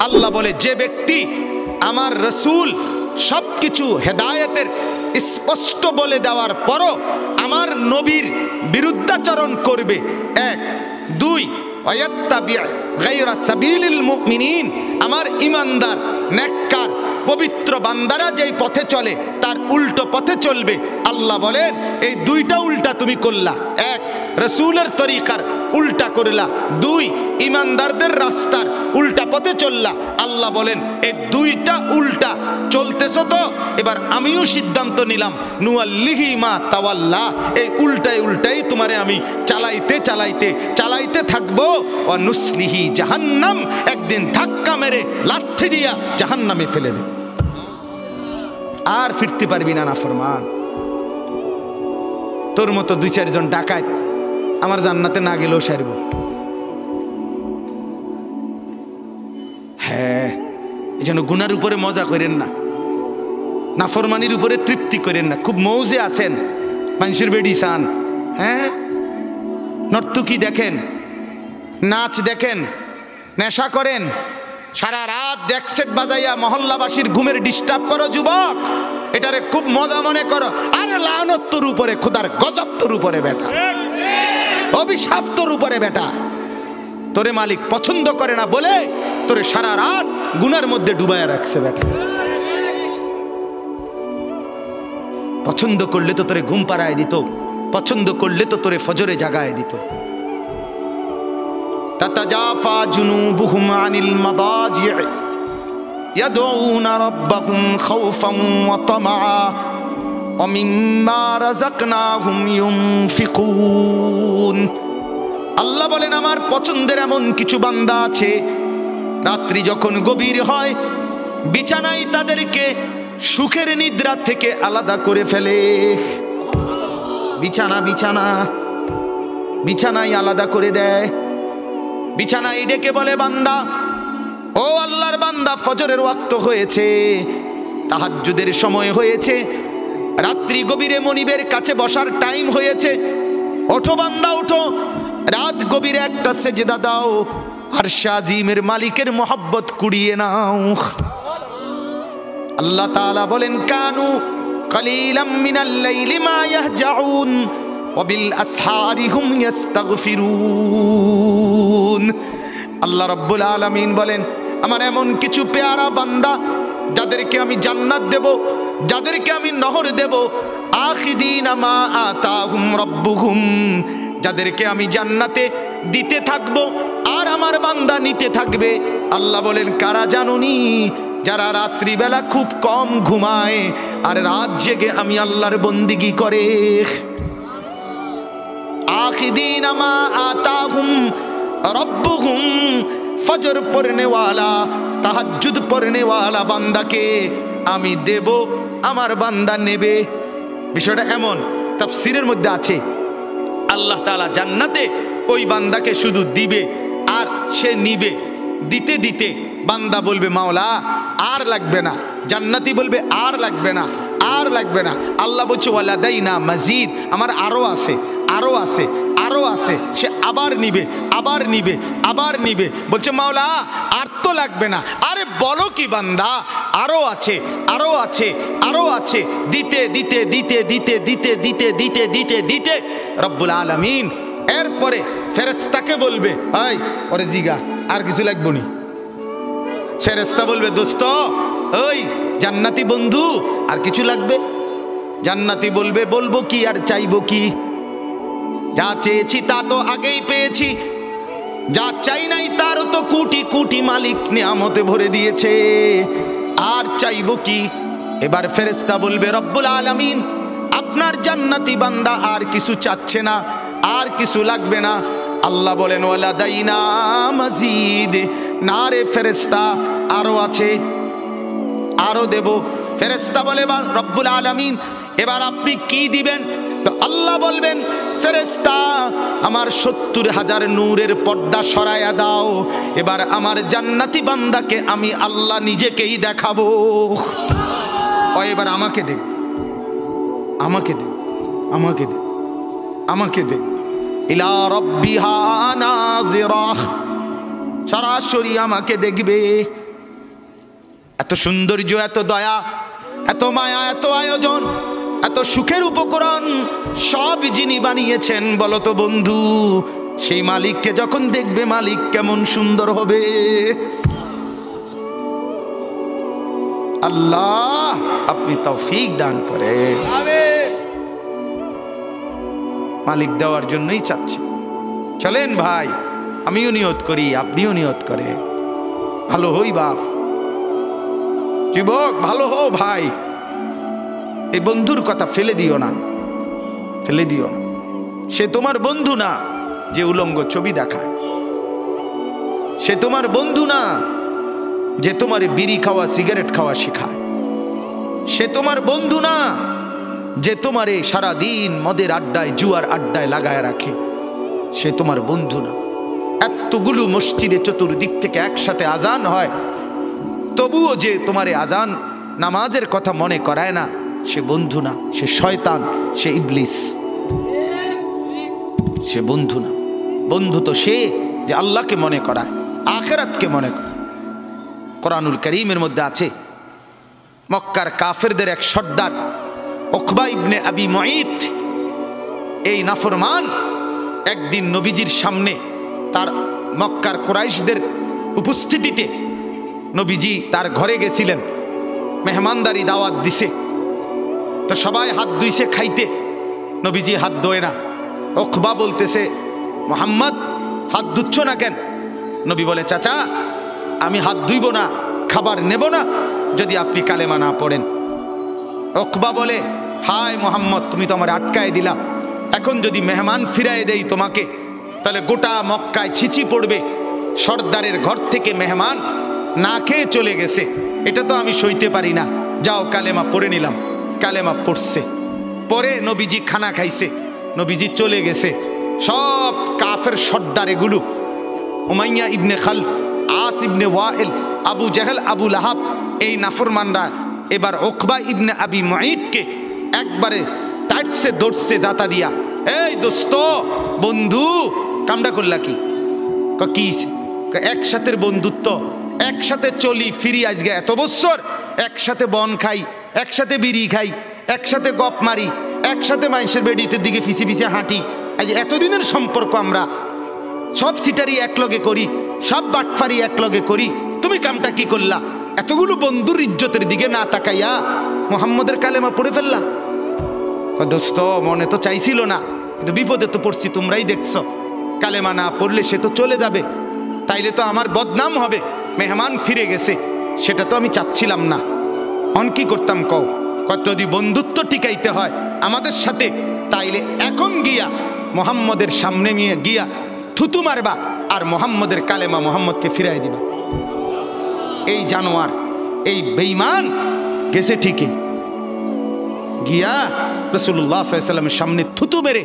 আল্লাহ বলে, যে ব্যক্তি আমার রসুল সবকিছু হেদায়েতের স্পষ্ট বলে দেওয়ার পরও আমার নবীর বিরুদ্ধাচরণ করবে, 1 2 ওয়ায়াত্তাবি' গায়রা সাবিলিল মুমিনিন, আমার ঈমানদার নেককার পবিত্র বান্দারা যেই পথে চলে তার উল্টো পথে চলবে। আল্লাহ বলেন এই দুইটা উল্টা তুমি করলা, 1 রসুলের তরিকার উল্টা করলা, 2 ঈমানদারদের রাস্তার উল্টা পথে চললা। আল্লাহ বলেন এই দুইটা উল্টা চলতেছো তো, এবার আমিও সিদ্ধান্ত নিলাম নুয়াল্লিহি মা তাওয়াল্লা, এই উল্টাই তোমারে আমি চালাইতে থাকবো। ও নুসলিহি জাহান্নাম, একদিন ধাক্কা মেরে লাঠি দিয়া জাহান্নামে ফেলে দেব, আর ফিরতে পারবি না নাফরমান। তোর মতো 2-4 জন ডাকাত আমার জান্নাতে না গেলেও সারব। হ্যাঁ, এই জন্য গুনার উপরে মজা করেন না, নাফরমানির উপরে তৃপ্তি করেন না। খুব মৌজে আছেন, মানুষের বেডি চান, হ্যাঁ, নর্তকী দেখেন, নাচ দেখেন, নেশা করেন, সারা রাত ডেকসেট বাজাইয়া মহল্লাবাসীর ঘুমের ডিস্টার্ব করো যুবক, এটারে খুব মজা মনে করো। আরে লানত তোর উপরে, খোদার গজব তোর উপরে বেটা, অভিশাপ তোর উপরে বেটা। তোরে মালিক পছন্দ করে না বলে তোরে সারা রাত গুনার মধ্যে ডুবাইয়া রাখছে বেটা। পছন্দ করলে তো তোরে ঘুম পাড়ায় দিত, পছন্দ করলে তো তোরে ফজরে জাগায় দিত। তাতাজাফা জুনুবুহুম আনিল মাদাজি' ইয়াদউনা রাব্বাহুম খাওফান ওয়া তামআ ওয়া মিম্মা রাযাকনাহুম ইউনফিকুন। আল্লাহ বলেন আমার পছন্দের এমন কিছু বান্দা আছে, রাত্রি যখন গভীর হয় বিছানায় তাদেরকে সুখের নিদ্রা থেকে আলাদা করে ফেলে। বিছানায় আলাদা করে দেয়, বিছানায় ডেকে বলে বান্দা, ও আল্লাহর বান্দা, ফজরের ওয়াক্ত হয়েছে, তাহাজ্জুদের সময় হয়েছে, রাত্রি গভীরে মনিবের কাছে বসার টাইম হয়েছে, ওঠো বান্দা ওঠো, রাত গভীরে একটা সেজদা দাও, আরশে আজিমের মালিকের মহব্বত কুড়িয়ে নাও। আল্লাহ তাআলা বলেন কানু কালিলাম মিনাল লাইলি মা ইয়াহজাউন ওয়া বিল আসহারি হুম ইস্তাগফিরুন। আল্লাহ রাব্বুল আলামিন বলেন আমার এমন কিছু পেয়ারা বান্দা যাদেরকে আমি জান্নাত দেব, যাদেরকে আমি নহর দেব, আখিদিনা মা আতাহুম রাব্বুহুম, যাদেরকে আমি জান্নাতে দিতে থাকবো আর আমার বান্দা নিতে থাকবে। আল্লাহ বলেন কারা জানুনি? যারা রাত্রিবেলা খুব কম ঘুমায় আর রাত জেগে আমি আল্লাহর বন্দিগি করে। আখিদিনা মা আতাহুম রাব্বুহুম, ফজর পড়নেওয়ালা তাহাজ্জুদ পড়নেওয়ালা বান্দাকে আমি দেব, আমার বান্দা নেবে। বিষয়টা এমন, তাফসীরের মধ্যে আছে আল্লাহ তাআলা জান্নাতে ওই বান্দাকে শুধু দিবে আর সে নিবে। দিতে দিতে বান্দা বলবে মাওলা আর লাগবে না, জান্নাতি বলবে আর লাগবে না, আর লাগবে না। আল্লাহ বলছে ওয়ালাদাইনা মাজিদ, আমার আরো আছে, আরো আছে, আরো আছে। সে আবার নিবে, আবার নিবে, আবার নিবে। বলছে মাওলা আর তো লাগবে না। আরে বলো কি বান্দা, আরো আছে, আরো আছে, আরো আছে। দিতে দিতে দিতে দিতে দিতে দিতে দিতে দিতে দিতে রব্বুল আলামিন এরপরে ফেরেশতাকে বলবে এই ওরে জিগা আর কিছু লাগবে নি। ফেরেশতা বলবে দোস্ত ওই জান্নাতি বন্ধু আর কিছু লাগবে? জান্নাতি বলবে বলবো কি আর চাইবো কি? যা চেয়েছি তা তো আগেই পেয়েছি, যা চাই নাই তারও তো কোটি কোটি মালিক নিয়ামতে ভরে দিয়েছে, আর চাইবো কি? এবার ফেরেশতা বলবে রব্বুল আলামিন আপনার জান্নাতি বান্দা আর কিছু চাচ্ছে না, আর কিছু লাগবে না। আল্লাহ বলেন ওয়ালাদাইনা মাজিদ, না রে ফেরেশতা আরো আছে, আরো দেব। ফেরেশতা বলে রব্বুল আলামিন এবার আপনি কি দিবেন? তো আল্লাহ বলবেন ফেরেশতা আমার 70,000 নূরের পর্দা সরায়া দাও, এবার আমার জান্নাতি বান্দাকে আমি আল্লাহ নিজেকেই দেখাবো। ও এবার আমাকে দেখ, আমাকে দেখ, আমাকে দেখ, আমাকে দেখ। ইলা রাব্বিহা নাযিরা, সরাসরি আমাকে দেখবে। এত সৌন্দর্য, এত দয়া, এত মায়া, এত আয়োজন, এত সুখের উপকরণ সব যিনি বানিয়েছেন বলো তো বন্ধু, সেই মালিককে যখন দেখবে মালিক কেমন সুন্দর হবে। আল্লাহ আপনি তৌফিক দান করেন। মালিক দেওয়ার জন্যই চাচ্ছি। চলেন ভাই, আমিও নিয়ত করি, আপনিও নিয়ত করে ভালো হই বাপ, যুবক ভালো হো ভাই। এই বন্ধুর কথা ফেলে দিও না, ফেলে দিও না। সে তোমার বন্ধু না যে উলঙ্গ ছবি দেখায়, সে তোমার বন্ধু না যে তোমার বিড়ি খাওয়া সিগারেট খাওয়া শেখায়, সে তোমার বন্ধু না যে তোমারে সারাদিন মদের আড্ডায় জুয়ার আড্ডায় লাগায় রাখে, সে তোমার বন্ধু না। এতগুলো মসজিদে চতুর্দিক থেকে একসাথে আজান হয়, তবুও যে তোমারে আজান নামাজের কথা মনে করায় না, সে বন্ধু না, সে শয়তান, সে ইবলিস, সে বন্ধু না। বন্ধু তো সে যে আল্লাহকে মনে করায়, আখিরাতকে মনে করে। কোরআনুল কারীমের মধ্যে আছে মক্কার কাফেরদের এক সর্দার উকবা ইবনে আবি মুঈত, এই নাফরমান একদিন নবীজির সামনে তার মক্কার কুরাইশদের উপস্থিতিতে নবীজি তার ঘরে গেছিলেন, মেহমানদারি দাওয়াত দিছে, তো সবাই হাত ধুইছে খাইতে, নবীজি হাত ধোয় না। উকবা বলতেছে, মুহাম্মদ হাত ধুচ্ছ না কেন? নবী বলে, চাচা আমি হাত ধুইব না, খাবার নেব না যদি আপনি কালেমা না পড়েন। উকবা বলে, হায় মুহাম্মদ, তুমি তো আমার আটকায় দিলা, এখন যদি মেহমান ফিরায় দেই তোমাকে তাহলে গোটা মক্কায় ছিচি পড়বে, সর্দারের ঘর থেকে মেহমান না খেয়ে চলে গেছে, এটা তো আমি সইতে পারি না, যাও কালেমা পড়ে নিলাম। কালেমা পড়ছে, পরে নবীজি খানা খাইছে, নবীজি চলে গেছে। সব কাফের সর্দার এগুলো, উমাইয়া ইবনে খালফ, আস ইবনে ওয়াইল, আবু জাহেল, আবু লাহাব, এই নাফরমানরা এবার উকবা ইবনে আবি মুঈতকে একবারে টাইটসে দৌড়ছে জাতা দিয়া, এই দোস্ত বন্ধু কামডা করলা কি? কি একসাথে বন্ধুত্ব, একসাথে চলি ফিরি, আজকে এত বছর একসাথে বন খাই, একসাথে বিড়ি খাই, একসাথে গপ মারি, একসাথে মানুষের বেডিতে দিকে ফিসে ফিসে হাঁটি, আজ এতদিনের সম্পর্ক আমরা সব সিটারি একলগে করি, সব বাটফারি একলগে করি, তুমি কামটা কি করলা? এতগুলো বন্ধুর ইজ্জতের দিকে না তাকাইয়া মুহাম্মদের কালেমা পড়ে ফেললা। দোস্ত মনে তো চাইছিল না, কিন্তু বিপদে তো পড়ছি, তোমরাই দেখছো। কালেমা না পড়লে সে তো চলে যাবে, তাইলে তো আমার বদনাম হবে, মেহমান ফিরে গেছে, সেটা তো আমি চাচ্ছিলাম না। অন কি করতাম কও? কত যদি বন্ধুত্ব টিকাইতে হয় আমাদের সাথে, তাইলে এখন গিয়া মুহাম্মদের সামনে নিয়ে গিয়া থুতু মারবা আর মুহাম্মদের কালেমা মুহাম্মদকে ফিরাই দিবা। এই জানোয়ার, এই বেঈমান গেছে ঠিকই, গিয়া রাসূলুল্লাহ সাল্লাল্লাহু আলাইহি ওয়াসাল্লামের সামনে থুতু মেরে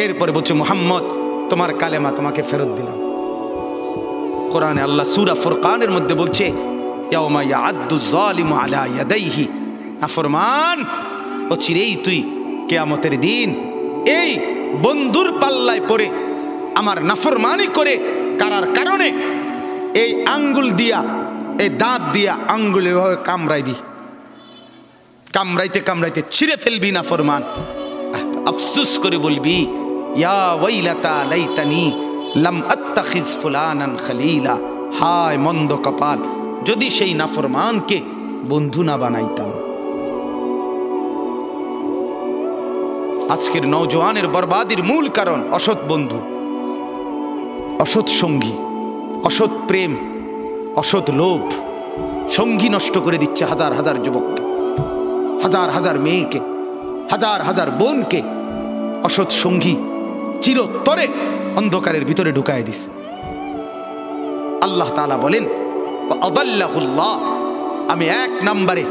এরপরে বলছে, মুহাম্মদ তোমার কালেমা তোমাকে ফেরত দিলাম। কোরআনে আল্লাহ সূরা ফুরকানের মধ্যে বলছে, ইয়াউমা ইয়াআদ্দু যালিমু আলা ইয়াদাইহি, নাফরমান অচিরেই তুই কিয়ামতের দিন এই বন্ধুর পাল্লায় পড়ে আমার নাফরমানি করে কারার কারণে এই আঙ্গুল দিয়া, এই দাঁত দিয়া আঙ্গুলে কামড়াইবি, কামড়াইতে কামড়াইতে ছিঁড়ে ফেলবি নাফরমান। আফসোস করে বলবি, ইয়া ওয়াইলাতা লাইতানি লাম আত্তাখিজ ফুলানান খলিলা, হায় মন্দ কপাল, যদি সেই নাফরমানকে বন্ধু না বানাইতাম। আজকের নওজোয়ানের বরবাদির মূল কারণ অসৎ বন্ধু, অসৎ সঙ্গী, অসৎ প্রেম, অসৎ লোভ। সঙ্গী নষ্ট করে দিচ্ছে হাজার হাজার যুবককে, হাজার হাজার মেয়েকে, হাজার হাজার বোনকে। অসৎ সঙ্গী চিরতরে অন্ধকারের ভিতরে ঢুকায় দিস। আল্লাহ তাআলা বলেন, আদাল্লাহুল্লাহ, আমি এক নম্বরে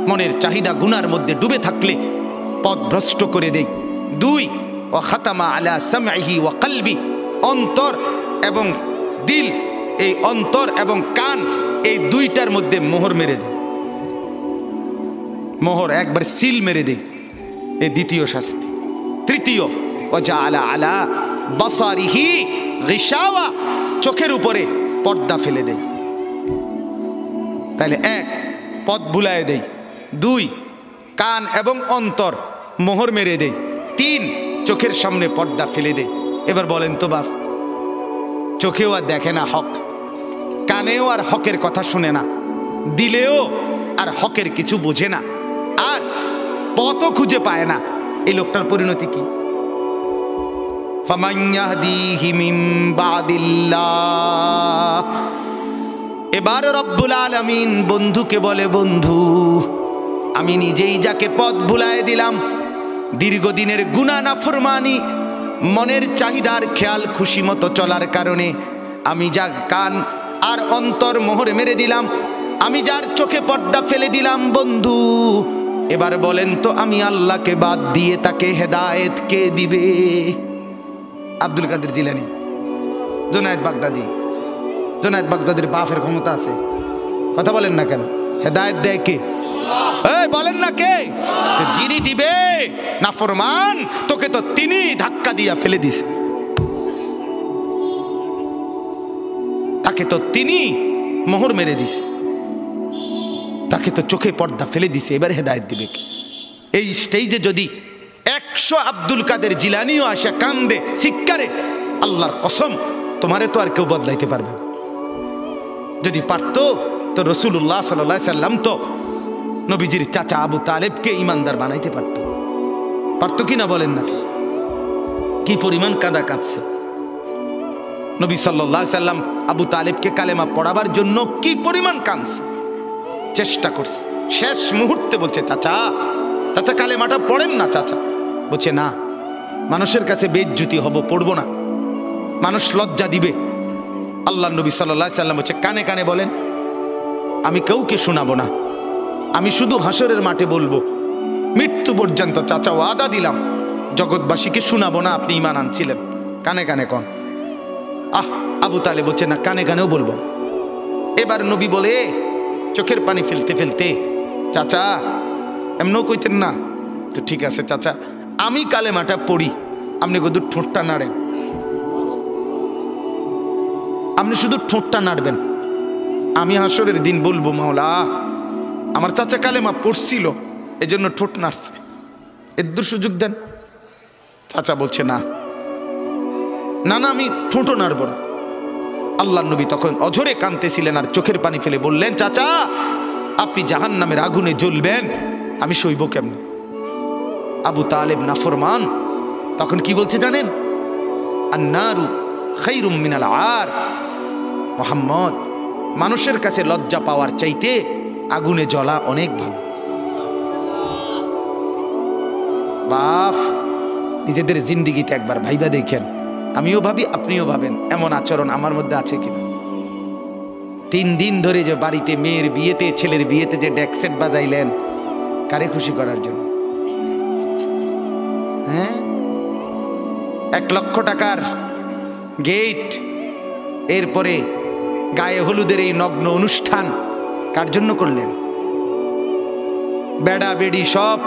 মনের চাহিদা গুনার মধ্যে ডুবে থাকলে পথ ভ্রষ্ট করে দেই। দুই, ওয়া খাতামা আলা সামঈহি ওয়া কলবি, অন্তর এবং দিল, এই অন্তর এবং কান, এই দুইটার মধ্যে মোহর মেরে দেয়, মোহর একবার সিল মেরে দেয়, এই দ্বিতীয় শাস্তি। তৃতীয়, ওয়া জাআলা আলা বাসারিহি গিশাওয়া, চোখের উপরে পর্দা ফেলে দেয়। তাহলে 1 পথ ভুলায় দেই, 2 কান এবং অন্তর মোহর মেরে দেই, 3 চোখের সামনে পর্দা ফেলে দেই। এবার বলেন তো বাপ, চোখেও আর দেখে না হক, কানেও আর হকের কথা শুনে না, দিলেও আর হকের কিছু বোঝে না, আর পথও খুঁজে পায় না। এই লোকটার পরিণতি কি? ফামান ইয়াহদিহি মিন বাদিল্লাহ। এবার রব্বুল আলামিন বন্ধুকে বলে, বন্ধু আমি নিজেই যাকে পথ ভুলায় দিলাম, দীর্ঘদিনের গুনাহ নাফরমানি, মনের চাহিদার খেয়াল খুশি মতো চলার কারণে আমি যা কান আর অন্তর মোহর মেরে দিলাম, আমি যার চোখে পর্দা ফেলে দিলাম, বন্ধু এবার বলেন তো আমি আল্লাহকে বাদ দিয়ে তাকে হেদায়েত কে দিবে? আব্দুল কাদের জিলানী, জুনায়েদ বাগদাদি। জুনায়েদ বাগদাদির বাপের ক্ষমতা আছে, কথা বলেন না কেন? হেদায়েত দেয় কে? এই বলেন না কে? যিনি দিবে নাফরমান, তোকে তো তিনি ধাক্কা দিয়া ফেলে দিছে, তাকে তো তিনি মোহর মেরে দিছে, তাকে তো চোখে পর্দা ফেলে দিছে, এবার হেদায়েত দিবে কে? এই স্টেজে যদি 100 আব্দুল কাদের জিলানিও আসে কান্দে শিক্ষারে, আল্লাহর কসম তোমারে তো আর কেউ বদলাইতে পারবে না। যদি পারতো তো রাসূলুল্লাহ সাল্লাল্লাহু আলাইহি সাল্লাম তো নবীজির চাচা আবু তালেবকে ইমানদার বানাইতে পারতো, পারতো কিনা বলেন না? কি পরিমাণ কাঁদা কাঁদছে নবী সাল্লাল্লাহু আলাইহি সাল্লাম আবু তালেবকে কালেমা পড়াবার জন্য, কি পরিমাণ কাঁদছে, চেষ্টা করছে। শেষ মুহূর্তে বলছে, চাচা চাচা কালেমাটা পড়েন না চাচা। বলছে না, মানুষের কাছে বেইজ্জতি হব, পড়বো না, মানুষ লজ্জা দিবে। আল্লাহ নবী সাল্লাল্লাহু আলাইহি সাল্লাম বলছে, কানে কানে বলেন, আমি কাউকে শোনাবো না, আমি শুধু হাসরের মাঠে বলবো, মৃত্যু পর্যন্ত চাচা ওয়াদা দিলাম জগৎবাসীকে শোনাবো না আপনি ঈমান আনছিলেন, কানে কানে কন। আবু তালেব বলছে না, কানে কানেও বলবো। এবার নবী বলে চোখের পানি ফেলতে ফেলতে, চাচা এমনও কইতেন না তো, ঠিক আছে চাচা আমি কালেমাটা পড়ি, আপনি শুধু ঠোঁটটা নাড়েন, আপনি শুধু ঠোঁটটা নাড়বেন, আমি হাসরের দিন বলবো মাওলা আমার চাচা কালেমা পড়ছিল এজন্য ঠোঁট নাড়ছে, এর সুযোগ দেন। চাচা বলছে না না না, আমি ঠোঁটও নাড়ব না। আল্লাহ নবী তখন অঝরে কাঁদতেছিলেন আর চোখের পানি ফেলে বললেন, চাচা আপনি জাহান্নামের আগুনে জ্বলবেন, আমি সইব কেমনে? আবু তালেব নাফরমান তখন কি বলছে জানেন? আন্নারু খায়রুম মিনাল আর। মুহাম্মদ, মানুষের কাছে লজ্জা পাওয়ার চাইতে আগুনে জ্বলা অনেক ভালো। বাপ, নিজেদের জিন্দিগিতে একবার ভাইবা দেখেন, আমিও ভাবি আপনিও ভাবেন এমন আচরণ আমার মধ্যে আছে কিনা। 3 দিন ধরে যে বাড়িতে মেয়ের বিয়েতে, ছেলের বিয়েতে যে ডেকসেট বাজাইলেন, কারে খুশি করার জন্য? হ্যাঁ, 1 লক্ষ টাকার গেট, এরপরে গায়ে হলুদের এই নগ্ন অনুষ্ঠান কার জন্য করলেন? বেড়া বেড়ি সব,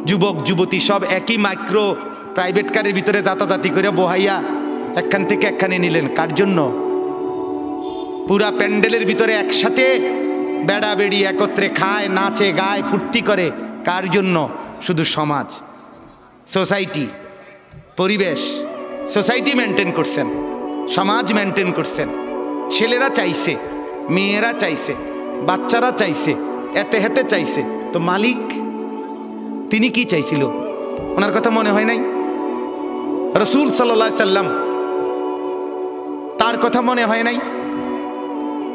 যুবক যুবতী সব একই মাইক্রো প্রাইভেট কারের ভিতরে যাতাযাতি করে বহাইয়া একখান থেকে একখানে নিলেন, কার জন্য? পুরা প্যান্ডেলের ভিতরে একসাথে বেড়া বেড়ি একত্রে খায়, নাচে, গায়, ফুর্তি করে, কার জন্য? শুধু সমাজ, সোসাইটি, পরিবেশ, সোসাইটি মেনটেন করছেন, সমাজ মেনটেন করছেন। ছেলেরা চাইছে, মেয়েরা চাইছে, বাচ্চারা চাইছে, এতে হেতে চাইছে, তো মালিক তিনি কি চাইছিল? ওনার কথা মনে হয় নাই? রাসূল সাল্লাল্লাহু আলাইহি সাল্লাম তার কথা মনে হয় নাই?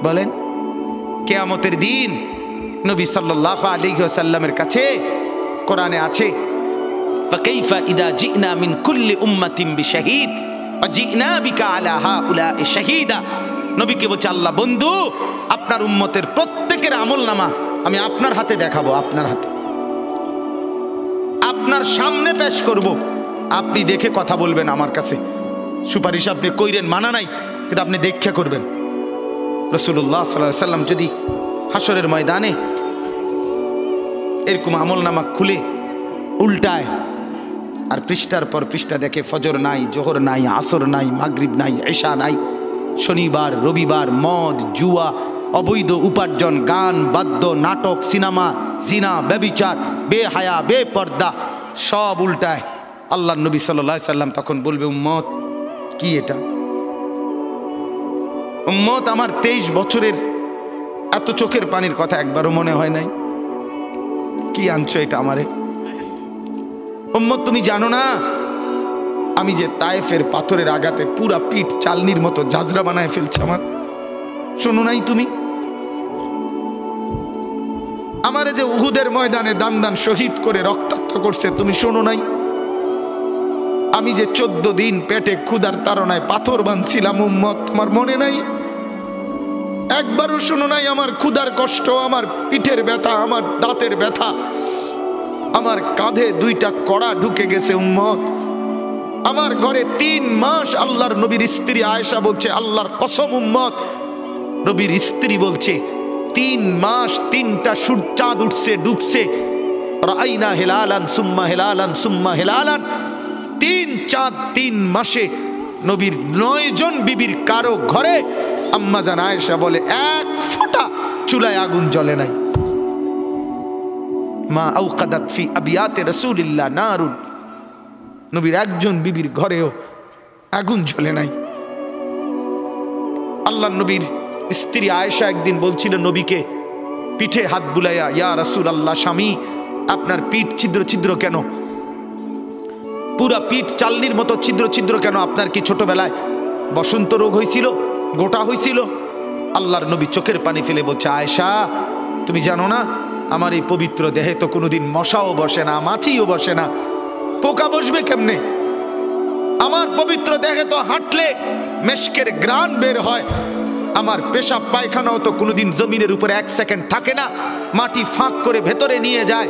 বলেন, কিয়ামতের দিন নবী সাল্লাল্লাহু আলাইহি ওয়াসাল্লামের কাছে কোরআনে আছে, ফাকাইফা ইদা জিনা মিন কুল্লি উম্মাতিন বিশাহিদ ওয়া জিনা বিকা আলা হাউলা'i শাহীদা। নবীকে বলছে আল্লাহ, বন্ধু আপনার উম্মতের প্রত্যেকের আমলনামা আমি আপনার হাতে দেখাবো, আপনার হাতে, আপনার সামনে পেশ করব, আপনি দেখে কথা বলবেন আমার কাছে, সুপারিশ আপনি কইরেন, মানা নাই, কিন্তু আপনি দেখে করবেন। রাসূলুল্লাহ সাল্লাল্লাহু আলাইহি সাল্লাম যদি হাসরের ময়দানে এরকম আমলনামা খুলে উল্টায় আর পৃষ্ঠার পর পৃষ্ঠা দেখে ফজর নাই, জোহর নাই, আসর নাই, মাগরিব নাই, এশা নাই, শনিবার রবিবার, মদ জুয়া অবৈধ উপার্জন, গান, বাদ্য, নাটক, সিনেমা, জিনা, ব্যভিচার, বেহায়া, বেপর্দা সব উল্টায়। আল্লাহ নবী সাল্লাল্লাহু আলাইহি সাল্লাম তখন বলবে, উম্মত কি এটা? উম্মত আমার 23 বছরের এত চোখের পানির কথা একবারও মনে হয় নাই? কি আনছো এটা আমারে? উম্মত তুমি জানো না আমি যে তায়েফের পাথরের আঘাতে পুরা পিঠ চালনির মতো জাজরা বানায় ফেলছে আমার? শোনো নাই তুমি? আমারে যে উহুদের ময়দানে দান দান শহীদ করে রক্তাক্ত করছে, তুমি শোনো নাই? আমি যে 14 দিন পেটে ক্ষুধার তাড়নায় পাথর বাঁধছিলাম, উম্মত তোমার মনে নাই? একবারও শোনো নাই আমার ক্ষুধার কষ্ট, আমার পিঠের ব্যথা, আমার দাঁতের ব্যথা, আমার কাঁধে 2টা কড়া ঢুকে গেছে? উম্মত আমার ঘরে 3 মাস আল্লাহর নবীর স্ত্রী আয়েশা বলছে, আল্লাহর কসম উম্মত, নবীর স্ত্রী বলছে 3 মাস 3টা চাঁদ উঠছে ডুবছে, রাইনা হেলালান সুম্মা হেলালান সুম্মা হেলালান, 3 চাঁদ 3 মাসে নবীর 9 জন বিবির কারো ঘরে আম্মা জান আয়েশা বলে 1 ফোঁটা চুলায় আগুন জ্বলে নাই। মা আওকাদাত ফি আবিয়াতে রাসূলিল্লাহ নারুন, নবীর একজন বিবির ঘরেও আগুন জ্বলে নাই। আল্লাহ নবীর স্ত্রী আয়েশা একদিন বলছিল নবীকে পিঠে হাত বুলাইয়া, ইয়া রাসূলুল্লাহ, স্বামী আপনার পিঠ ছিদ্র ছিদ্র কেন? পুরা পিঠ চালনির মতো ছিদ্র ছিদ্র কেন? আপনার কি ছোটবেলায় বসন্ত রোগ হয়েছিল, গোটা হয়েছিল? আল্লাহর নবী চোখের পানি ফেলে বলছে, আয়েশা তুমি জানো না আমার এই পবিত্র দেহে তো কোনোদিন মশাও বসে না, মাছিও বসে না, পোকা বসবে কেমনে? আমার পবিত্র দেহে তো হাঁটলে মেশকের গ্রান বের হয়, আমার পেশাব পায়খানাও তো কোনোদিন জমিনের উপরে 1 সেকেন্ড থাকে না, মাটি ফাঁক করে ভেতরে নিয়ে যায়,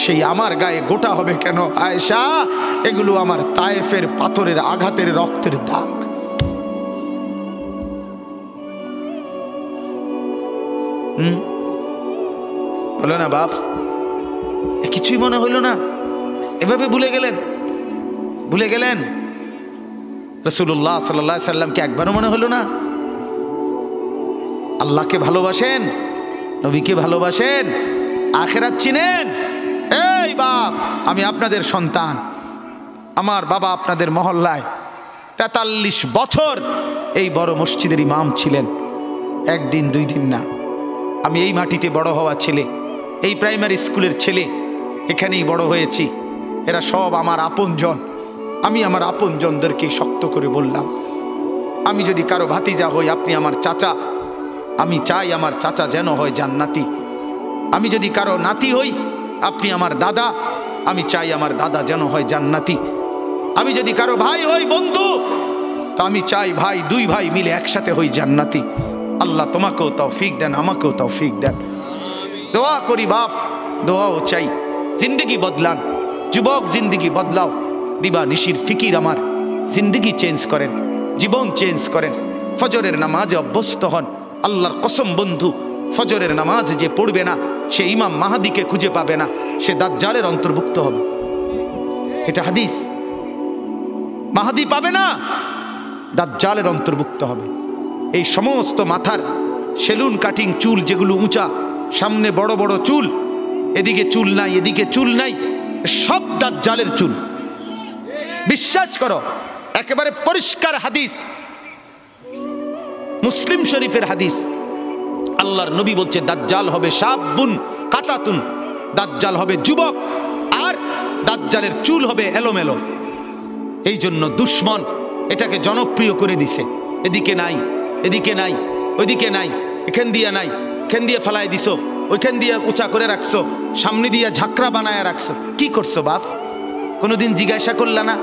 সেই আমার গায়ে গোটা হবে কেন? আয়েশা এগুলো আমার তায়েফের পাথরের আঘাতের রক্তের দাগ। হলো না বাপ? কিছুই মনে হইল না? এভাবে ভুলে গেলেন? ভুলে গেলেন রাসূলুল্লাহ সাল্লাল্লাহু আলাইহি সাল্লামকে একবারও মনে হলো না? আল্লাহকে ভালোবাসেন, নবীকে ভালোবাসেন, আখিরাত চিনেন? এই বাপ, আমি আপনাদের সন্তান, আমার বাবা আপনাদের মহল্লায় 43 বছর এই বড় মসজিদের ইমাম ছিলেন, 1 দিন 2 দিন না। আমি এই মাটিতে বড় হওয়া ছেলে, এই প্রাইমারি স্কুলের ছেলে, এখানেই বড় হয়েছি। এরা সব আমার আপনজন। আমি আমার আপনজনদেরকে শক্ত করে বললাম, আমি যদি কারো ভাতিজা হই আপনি আমার চাচা, আমি চাই আমার চাচা যেন হয় জান্নাতি। আমি যদি কারো নাতি হই আপনি আমার দাদা, আমি চাই আমার দাদা যেন হয় জান্নাতি। আমি যদি কারো ভাই হই বন্ধু, তো আমি চাই ভাই 2 ভাই মিলে একসাথে হই জান্নাতি। আল্লাহ তোমাকেও তৌফিক দেন, আমাকেও তৌফিক দেন। দোয়া করি বাপ, দোয়াও চাই। জিন্দগি বদলান যুবক, জিন্দগি বদলাও। দিবা নিশির ফিকির আমার, জিন্দগি চেঞ্জ করেন, জীবন চেঞ্জ করেন। ফজরের নামাজে অভ্যস্ত হন। আল্লাহর কসম বন্ধু, ফজরের নামাজ যে পড়বে না সে ইমাম মাহাদিকে খুঁজে পাবে না, সে দাজ্জালের অন্তর্ভুক্ত হবে। এটা হাদিস। মাহাদি পাবে না, দাজ্জালের অন্তর্ভুক্ত হবে। এই সমস্ত মাথার সেলুন কাটিং চুল যেগুলো উঁচা, সামনে বড় বড় চুল, এদিকে চুল নাই এদিকে চুল নাই, সব দাজ্জালের চুল। বিশ্বাস করো, একেবারে পরিষ্কার হাদিস, মুসলিম শরীফের হাদিস। আল্লাহর নবী বলছে দাজ্জাল হবে শাবুন কাতাতুন, দাজ্জাল হবে যুবক, আর দাজ্জালের চুল হবে এলোমেলো। এই জন্য দুশ্মন এটাকে জনপ্রিয় করে দিছে। এদিকে নাই এদিকে নাই, ওইদিকে নাই, এখান দিয়া নাই, এখান দিয়ে ফেলায় দিছো, ওইখান দিয়ে উঁচা করে রাখছো, সামনে দিয়ে ঝাঁকড়া বানায় রাখছো। কি করছো বাপ? কোনোদিন জিজ্ঞাসা করলা না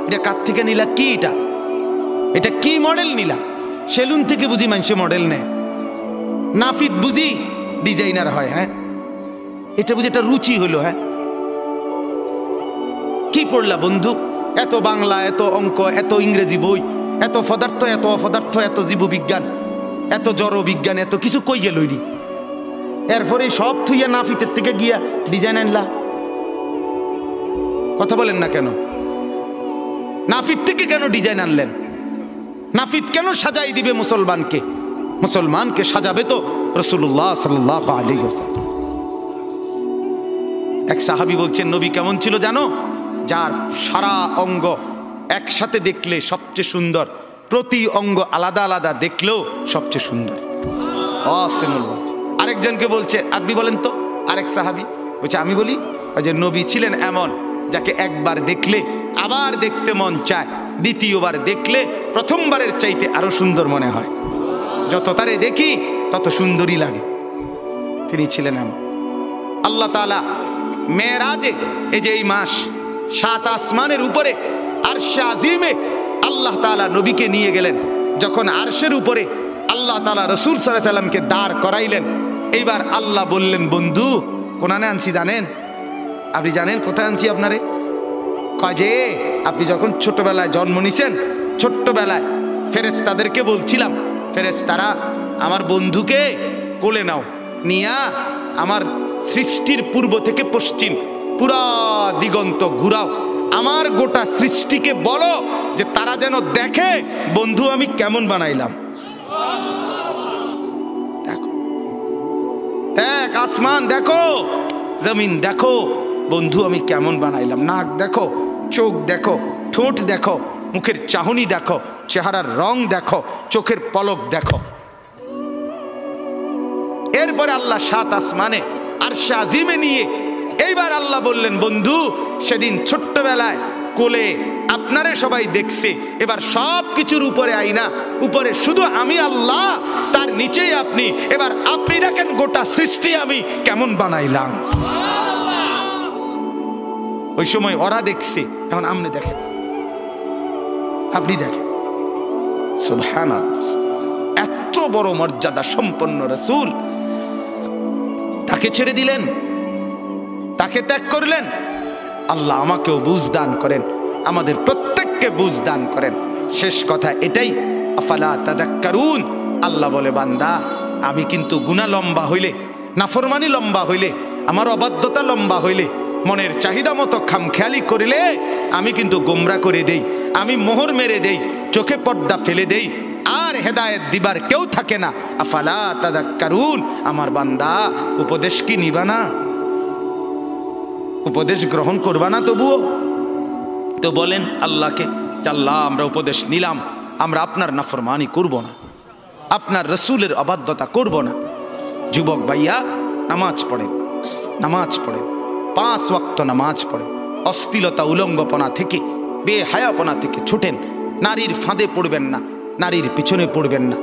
এটা কার থেকে নিলা? কি এটা? এটা কি মডেল নিলা? সেলুন থেকে বুঝি মানুষে মডেল নেয়, নাফিদ বুঝি ডিজাইনার হয়। হ্যাঁ, এটা বুঝি একটা রুচি হলো। হ্যাঁ, কি পড়লা বন্ধু? এত বাংলা, এত অঙ্ক, এত ইংরেজি বই, এত পদার্থ, এত অপদার্থ, এত জীববিজ্ঞান, এত জড় বিজ্ঞান, এত কিছু কই গেল? এরপরে সব থুইয়া নাফিতের থেকে গিয়া ডিজাইন আনলা। কথা বলেন না কেন? নাফিদ থেকে কেন ডিজাইন আনলেন? নাফিদ কেন সাজাই দিবে মুসলমানকে? মুসলমানকে সাজাবে তো রাসূলুল্লাহ সাল্লাল্লাহু আলাইহি ওয়াসাল্লাম। এক সাহাবী বলছেন, নবী কেমন ছিল জানো? যার সারা অঙ্গ একসাথে দেখলে সবচেয়ে সুন্দর, প্রতি অঙ্গ আলাদা আলাদা দেখলেও সবচেয়ে সুন্দর। আরেকজনকে বলছে, আপনি বলেন তো। আরেক সাহাবী বলছে, আমি বলি, যে নবী ছিলেন এমন যাকে একবার দেখলে আবার দেখতে মন চায়, দ্বিতীয়বার দেখলে প্রথমবারের চাইতে আরো সুন্দর মনে হয়, যত তারে দেখি তত সুন্দরই লাগে। তিনি ছিলেন এমন। আল্লাহ তাআলা মেরাজে, এই যে এই মাস, 7 আসমানের উপরে আরশে আজিমে আল্লাহ তাআলা নবীকে নিয়ে গেলেন। যখন আরশের উপরে আল্লাহ তাআলা রাসূল সাল্লাল্লাহু আলাইহি সাল্লামকে দাঁড় করাইলেন, এইবার আল্লাহ বললেন, বন্ধু কোনানে আনছি জানেন? আপনি জানেন কোথায় আনছি আপনারে? কয় যে আপনি যখন ছোটবেলায় জন্ম নিছেন, ছোট্টবেলায় ফেরেশতাদেরকে বলছিলাম, ফেরেশতারা আমার বন্ধুকে কোলে নাও, নিয়া আমার সৃষ্টির পূর্ব থেকে পশ্চিম পুরা দিগন্ত ঘুরাও, আমার গোটা সৃষ্টিকে বলো যে তারা যেন দেখে বন্ধু আমি কেমন বানাইলাম। দেখো, এক আসমান দেখো, জমিন দেখো, বন্ধু আমি কেমন বানাইলাম। নাক দেখো, চোখ দেখো, ঠোঁট দেখো, মুখের চাহনি দেখো, চেহারার রং দেখো, চোখের পলক দেখো। এরপরে আল্লাহ 7 আসমানে আরশে আজিমে নিয়ে এইবার আল্লাহ বললেন, বন্ধু সেদিন ছোট্টবেলায় কোলে আপনারে সবাই দেখছে, এবার সব কিছুর উপরে আইনা, উপরে শুধু আমি আল্লাহ, তার নিচেই আপনি, এবার আপনি দেখেন গোটা সৃষ্টি আমি কেমন বানাইলাম। ওই সময় ওরা দেখছে, এখন আপনি দেখেন, আপনি দেখেন। সুবহানাল্লাহ, এত বড় মর্যাদা সম্পন্ন রাসূল, তাকে ছেড়ে দিলেন, তাকে ত্যাগ করলেন। আল্লাহ আমাকেও বুঝ দান করেন, আমাদের প্রত্যেককে বুঝ দান করেন। শেষ কথা এটাই, আফালা তাযাক্কারুন। আল্লাহ বলে, বান্দা আমি কিন্তু গুনাহ লম্বা হইলে, নাফরমানি লম্বা হইলে, আমার অবাধ্যতা লম্বা হইলে, মনের চাহিদা মতো খামখেয়ালি করিলে আমি কিন্তু গোমরা করে দেই, আমি মোহর মেরে দেই, চোখে পর্দা ফেলে দেই, আর হেদায়েত দিবার কেউ থাকে না। আফালা তাযাক্কারুন। আমার বান্দা উপদেশ কি নিবা না? উপদেশ গ্রহণ করবা না? তবুও তো বলেন আল্লাহকে, আল্লাহ আমরা উপদেশ নিলাম, আমরা আপনার নাফরমানি করব না, আপনার রাসূলের অবাধ্যতা করব না। যুবক ভাইয়া, নামাজ পড়েন, নামাজ পড়েন, 5 ওয়াক্ত নামাজ পড়েন, অশ্লীলতা উলঙ্গপনা থেকে, বেহায়াপনা থেকে ছুটেন, নারীর ফাঁদে পড়বেন না, নারীর পিছনে পড়বেন না,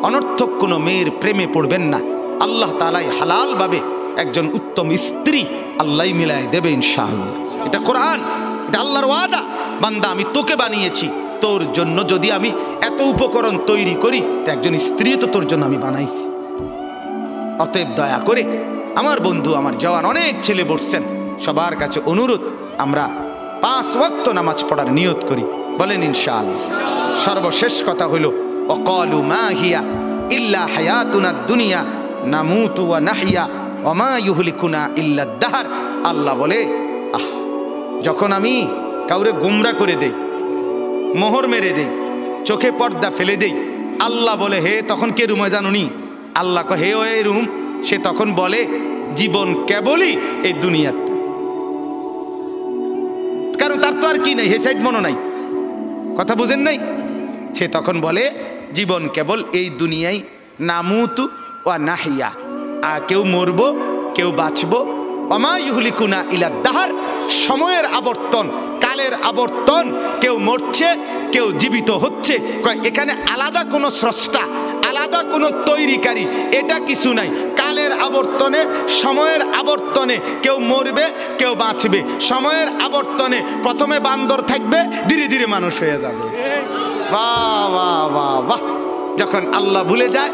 অনর্থক কোনো মেয়ের প্রেমে পড়বেন না। আল্লাহ তাআলাই হালালভাবে একজন উত্তম স্ত্রী আল্লাহ মিলাই দেবে ইনশাআল্লাহ। এটা কোরআন, এটা আল্লাহর ওয়াদা। বান্দা আমি তোকে বানিয়েছি, তোর জন্য যদি আমি এত উপকরণ তৈরি করি, তো একজন স্ত্রী তো তোর জন্য আমি বানাইছি। অতএব দয়া করে আমার বন্ধু, আমার জওয়ান অনেক ছেলে বসছেন, সবার কাছে অনুরোধ, আমরা 5 ওয়াক্ত নামাজ পড়ার নিয়ত করি, বলেন ইনশাআল্লাহ। সর্বশেষ কথা হলো, ওয়াকালু মা হিয়া ইল্লা হায়াতুনা দুনিয়া নামুতু ওয়া নাহইয়া ওয়া মা ইউহলিকুনা ইল্লা দাহর। আল্লাহ বলে, যখন আমি কাউরে গোমরা করে দেই, মোহর মেরে দেই, চোখে পর্দা ফেলে দেই, আল্লাহ বলে, হে তখন কে রুমে জানুনি? আল্লাহ কহে, হে ওই রুম, সে তখন বলে জীবন কেবলই এই দুনিয়াটা, কারণ তার তো আর কি নাই, হে সাইড মনো নাই, কথা বুঝেন নাই? সে তখন বলে জীবন কেবল এই দুনিয়ায়, নামুতু ওয়া নাহিয়া, কেউ মরবো কেউ বাঁচবো, ওমা ইউহলিকুনা ইলা দাহর, সময়ের আবর্তন, কালের আবর্তন, কেউ মরছে কেউ জীবিত হচ্ছে। এখানে আলাদা কোনো স্রষ্টা, আলাদা কোনো তৈরিকারী, এটা কিছু নাই। কালের আবর্তনে, সময়ের আবর্তনে কেউ মরবে কেউ বাঁচবে। সময়ের আবর্তনে প্রথমে বান্দর থাকবে, ধীরে ধীরে মানুষ হয়ে যাবে। বাহ বাহ বাহ বাহ। যখন আল্লাহ ভুলে যায়,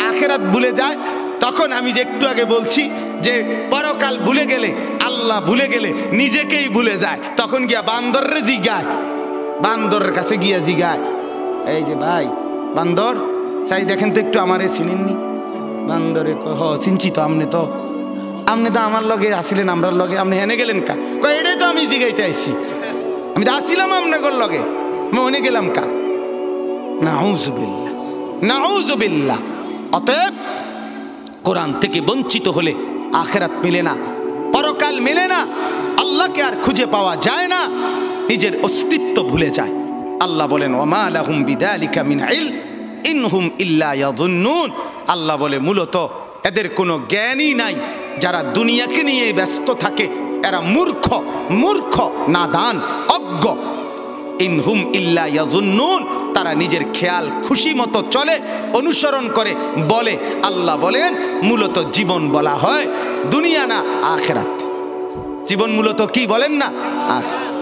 আখিরাত ভুলে যায়, তখন আমি যে একটু আগে বলছি যে পরকাল ভুলে গেলে, আল্লাহ ভুলে গেলে নিজেকেই ভুলে যায়, তখন গিয়া বান্দরের জিগায়, বান্দরের কাছে গিয়া জিগায়, এই যে ভাই বান্দর, চাই দেখেন তো একটু আমারে চিনেননি? বান্দরে হ চিনছি তো, আপনি তো আমার লগে আসিলেন, আমরার লগে, আপনি হেনে গেলেন কা? এটাই তো আমি জিগাইতে আইছি, আমি তো আসিলাম আপনার লগে, আমি হেনে গেলাম কা? নাউজুবিল্লাহ, নাউজুবিল্লাহ। অতএব কোরআন থেকে বঞ্চিত হলে আখিরাত মিলে না, পরকাল মিলে না, আল্লাহকে আর খুঁজে পাওয়া যায় না, নিজের অস্তিত্ব ভুলে যায়। আল্লাহ বলেন ওমা লাহুম বিযালিকা মিন ইলম ইনহুম ইল্লা ইয়াযুন্নুন। আল্লাহ বলে মূলত এদের কোনো জ্ঞানই নাই। যারা দুনিয়াকে নিয়ে ব্যস্ত থাকে এরা মূর্খ, মূর্খ, নাদান, অজ্ঞ। ইনহুম ইল্লা ইয়াযুন্নুন, তারা নিজের খেয়াল খুশি মতো চলে, অনুসরণ করে, বলে। আল্লাহ বলেন মূলত জীবন বলা হয় দুনিয়া না আখিরাত। জীবন মূলত কি বলেন না?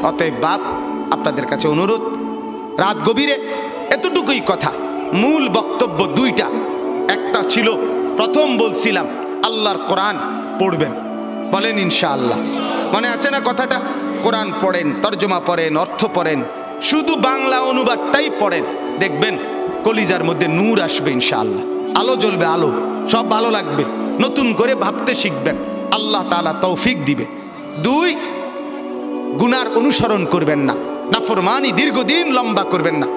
অতএব বাপ, আপনাদের কাছে অনুরোধ, রাত গভীরে এতটুকুই কথা। মূল বক্তব্য দুইটা। একটা ছিল প্রথম বলছিলাম আল্লাহর কোরআন পড়বেন, বলেন ইনশাআল্লাহ। মনে আছে না কথাটা? কোরআন পড়েন, তর্জমা পড়েন, অর্থ পড়েন, শুধু বাংলা অনুবাদটাই পড়েন, দেখবেন কলিজার মধ্যে নূর আসবে ইনশাআল্লাহ, আলো জ্বলবে, আলো, সব ভালো লাগবে, নতুন করে ভাবতে শিখবেন, আল্লাহ তাআলা তৌফিক দিবে। দুই, গুনার অনুসরণ করবেন না, নাফরমানি দীর্ঘদিন লম্বা করবেন না,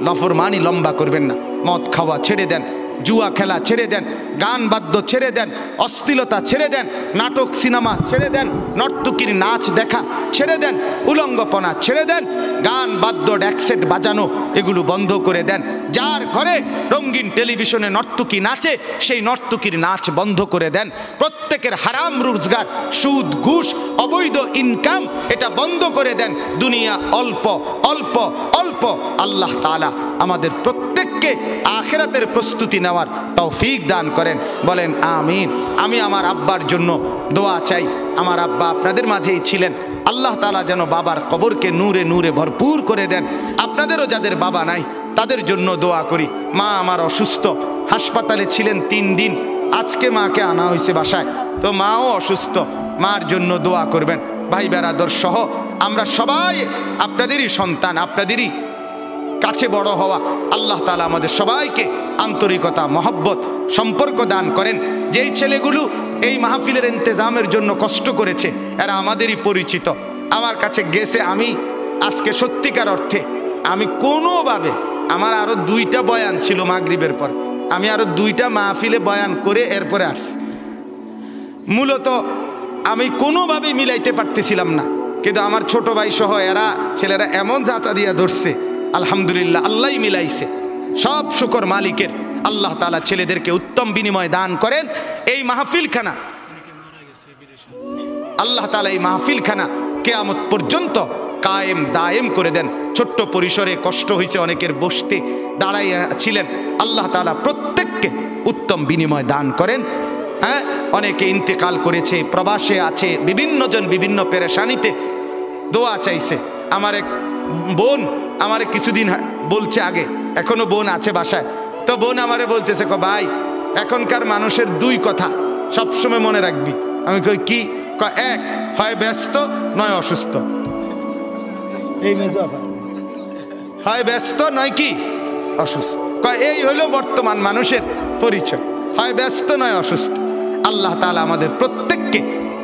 নাফরমানি লম্বা করবেন না। মদ খাওয়া ছেড়ে দেন, জুয়া খেলা ছেড়ে দেন, গান বাদ্য ছেড়ে দেন, অশ্লীলতা ছেড়ে দেন, নাটক সিনেমা ছেড়ে দেন, নর্তকীর নাচ দেখা ছেড়ে দেন, উলঙ্গপনা ছেড়ে দেন, গান বাদ্য ড্যাকসেট বাজানো এগুলো বন্ধ করে দেন। যার ঘরে রঙিন টেলিভিশনে নর্তকী নাচে সেই নর্তকীর নাচ বন্ধ করে দেন। প্রত্যেকের হারাম রোজগার, সুদ, ঘুষ, অবৈধ ইনকাম এটা বন্ধ করে দেন। দুনিয়া অল্প অল্প অল্প। আল্লাহ তাআলা আমাদের প্রত্যেককে আখিরাতের প্রস্তুতি নেওয়ার তৌফিক দান করেন, বলেন আমিন। আমি আমার আব্বার জন্য দোয়া চাই। আমার আব্বা আপনাদের মাঝেই ছিলেন, আল্লাহ তাআলা যেন বাবার কবরকে নূরে নূরে ভরপুর করে দেন। আপনাদেরও যাদের বাবা নাই তাদের জন্য দোয়া করি। মা আমার অসুস্থ, হাসপাতালে ছিলেন 3 দিন, আজকে মাকে আনা হয়েছে বাসায়, তো মাও অসুস্থ, মার জন্য দোয়া করবেন। ভাই বেরাদর সহ আমরা সবাই আপনাদেরই সন্তান, আপনাদেরই কাছে বড় হওয়া। আল্লাহ তাআলা আমাদের সবাইকে আন্তরিকতা, মহব্বত, সম্পর্ক দান করেন। যেই ছেলেগুলো এই মাহফিলের ইন্তেজামের জন্য কষ্ট করেছে এরা আমাদেরই পরিচিত, আমার কাছে গেছে। আমি আজকে সত্যিকার অর্থে আমি কোনোভাবে, আমার আরো 2টা বয়ান ছিল মাগরিবের পর, আমি আরো 2টা মাহফিলে বয়ান করে এরপরে আসছি। মূলত আমি কোনোভাবেই মিলাইতে পারতেছিলাম না, কিন্তু আমার ছোট ভাই সহ এরা ছেলেরা এমন জাতা দিয়া ধরছে, আলহামদুলিল্লাহ আল্লাহই মিলাইছে। সব শুকর মালিকের। আল্লাহ তাআলা ছেলেদেরকে উত্তম বিনিময় দান করেন। এই মাহফিলখানা আল্লাহ তাআলা এই মাহফিলখানা কিয়ামত পর্যন্ত কায়েম দায়েম করে দেন। ছোট্ট পরিসরে কষ্ট হয়েছে অনেকের, বসতে দাঁড়াইয়া ছিলেন, আল্লাহ তাআলা প্রত্যেককে উত্তম বিনিময় দান করেন। হ্যাঁ, অনেকে ইন্তেকাল করেছে, প্রবাসে আছে, বিভিন্ন জন বিভিন্ন পেরেশানিতে দোয়া চাইছে। আমার এক বোন আমারে কিছুদিন বলছে আগে, এখনো বোন আছে বাসায়, তো বোন আমারে বলতেছে, ভাই এখনকার মানুষের 2 কথা সবসময় মনে রাখবি। আমি কই কি? এক, হয় ব্যস্ত নয় অসুস্থ। হয় ব্যস্ত নয় কি অসুস্থ। এই হলো বর্তমান মানুষের পরিচয়, হয় ব্যস্ত নয় অসুস্থ। আল্লাহ তাআলা আমাদের প্রত্যেককে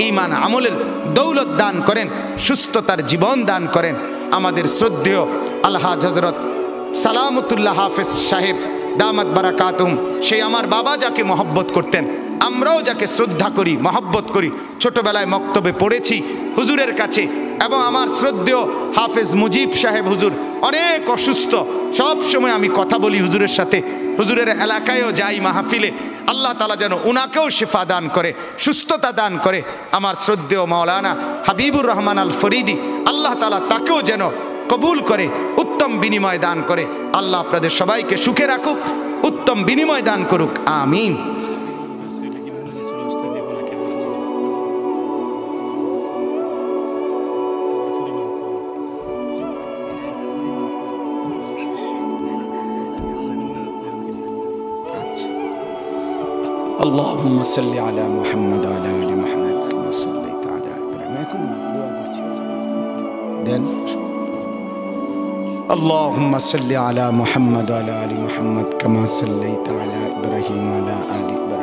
ঈমান আমলের দৌলত দান করেন, সুস্থতার জীবন দান করেন। আমাদের শ্রদ্ধেয় আলহাজ হযরত সালামতুল্লাহ হাফেজ সাহেব দামাত বারাকাতুহুম, সেই আমার বাবা যাকে মহব্বত করতেন, আমরাও যাকে শ্রদ্ধা করি, মহব্বত করি, ছোটবেলায় মক্তবে পড়েছি হুজুরের কাছে। এবং আমার শ্রদ্ধেয় হাফেজ মুজিব সাহেব হুজুর অনেক অসুস্থ, সব সময় আমি কথা বলি হুজুরের সাথে, হুজুরের এলাকায়ও যাই মাহফিলে। আল্লাহ তাআলা যেন উনাকেও শিফা দান করে, সুস্থতা দান করে। আমার শ্রদ্ধেয় মাওলানা হাবিবুর রহমান আল ফরিদি, আল্লাহ তাআলা তাকেও যেন কবুল করে, উত্তম বিনিময় দান করে। আল্লাহ আপনাদের সবাইকে সুখে রাখুক, উত্তম বিনিময় দান করুক, আমিন। اللهم صل على محمد وعلى آل محمد كما صليت على إبراهيم. اللهم صل على محمد وعلى آل محمد كما صليت على إبراهيم وعلى آل إبراهيم